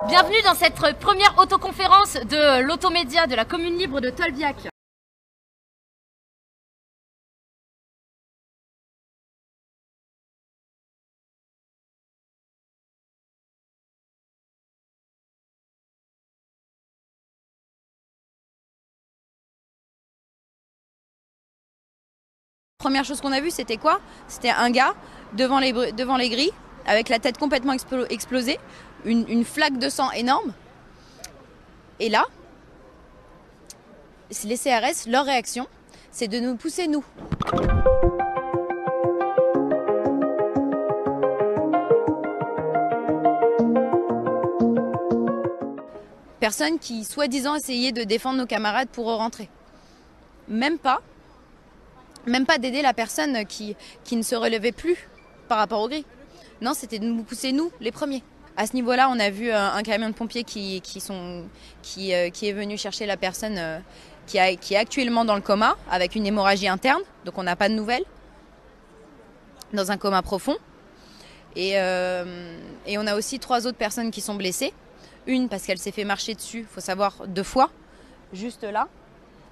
Bienvenue dans cette première autoconférence de l'automédia de la commune libre de Tolbiac. Première chose qu'on a vue, c'était quoi? C'était un gars devant les grilles, avec la tête complètement explosée, une flaque de sang énorme. Et là, les CRS, leur réaction, c'est de nous pousser, nous. Personne qui, soi-disant, essayait de défendre nos camarades pour rentrer. Même pas d'aider la personne qui ne se relevait plus par rapport aux grilles. Non, c'était de nous pousser, nous, les premiers. À ce niveau-là, on a vu un camion de pompiers qui est venu chercher la personne qui est actuellement dans le coma, avec une hémorragie interne, donc on n'a pas de nouvelles, dans un coma profond. Et on a aussi 3 autres personnes qui sont blessées. Une parce qu'elle s'est fait marcher dessus, il faut savoir 2 fois, juste là.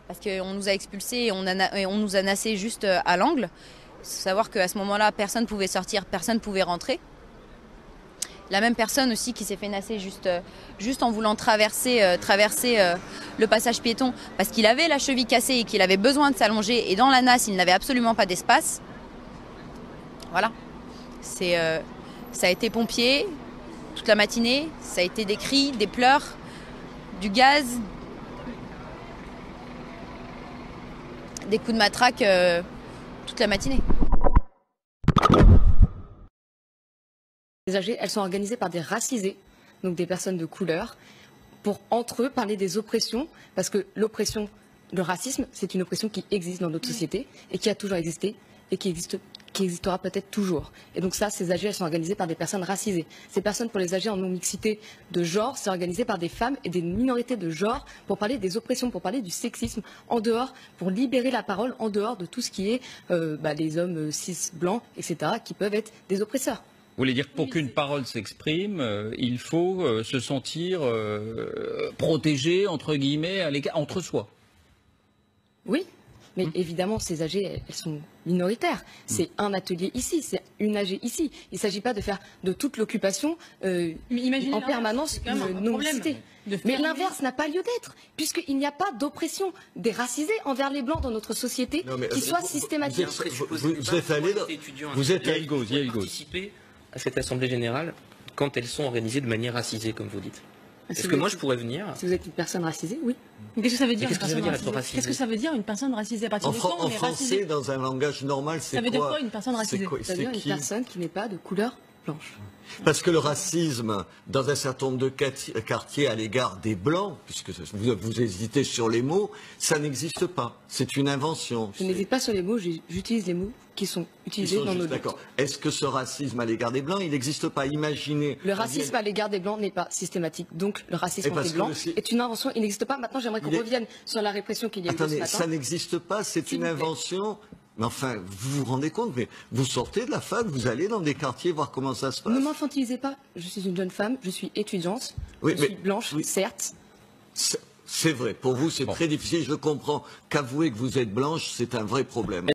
Parce qu'on nous a expulsés et on nous a nassés juste à l'angle. Il faut savoir qu'à ce moment-là, personne ne pouvait sortir, personne ne pouvait rentrer. La même personne aussi qui s'est fait nasser juste en voulant traverser le passage piéton parce qu'il avait la cheville cassée et qu'il avait besoin de s'allonger. Et dans la nasse, il n'avait absolument pas d'espace. Voilà. Ça a été pompier toute la matinée. Ça a été des cris, des pleurs, du gaz, des coups de matraque toute la matinée. Les AG, elles sont organisées par des racisés, donc des personnes de couleur, pour entre eux parler des oppressions, parce que l'oppression, le racisme, c'est une oppression qui existe dans notre société et qui a toujours existé et qui existera peut-être toujours. Et donc ça, ces AG, elles sont organisées par des personnes racisées. Ces personnes, pour les AG en non-mixité de genre, c'est organisé par des femmes et des minorités de genre pour parler des oppressions, pour parler du sexisme en dehors, pour libérer la parole en dehors de tout ce qui est les hommes cis, blancs, etc., qui peuvent être des oppresseurs. Vous voulez dire que pour qu'une parole s'exprime, il faut se sentir protégé, entre guillemets, entre soi. Oui, mais évidemment, ces AG, elles sont minoritaires. C'est un atelier ici, c'est une AG ici. Il ne s'agit pas de faire de toute l'occupation en permanence une non-mixité. Mais l'inverse n'a pas lieu d'être, puisqu'il n'y a pas d'oppression des racisés envers les Blancs dans notre société qui soit systématique. Vous êtes allé dans... Vous êtes allé participer à cette Assemblée Générale quand elles sont organisées de manière racisée, comme vous dites. Est-ce que moi je pourrais venir? Si vous êtes une personne racisée, oui. Qu'est-ce que ça veut dire, une personne racisée? Qu'est-ce que ça veut dire une personne racisée? À partir de quand on est français, racisé? dans un langage normal, c'est quoi? Ça veut dire quoi une personne racisée? Ça veut dire une personne qui n'est pas de couleur blanche. Parce que le racisme, dans un certain nombre de quartiers à l'égard des Blancs, puisque vous hésitez sur les mots, ça n'existe pas. C'est une invention. Je n'hésite pas sur les mots, j'utilise les mots qui sont utilisés dans nos D'accord. Est-ce que ce racisme à l'égard des Blancs, il n'existe pas? Imaginez... Le racisme à l'égard des Blancs n'est pas systématique. Donc le racisme anti blanc est une invention, il n'existe pas. Maintenant, j'aimerais qu'on revienne sur la répression qu'il y a eu ce matin. Ça n'existe pas, c'est une invention... Mais enfin, vous vous rendez compte, mais vous sortez de la fac, vous allez dans des quartiers voir comment ça se passe. Ne m'infantilisez pas, je suis une jeune femme, je suis étudiante, je suis blanche, certes. C'est vrai, pour vous c'est très difficile, je comprends qu'avouer que vous êtes blanche, c'est un vrai problème.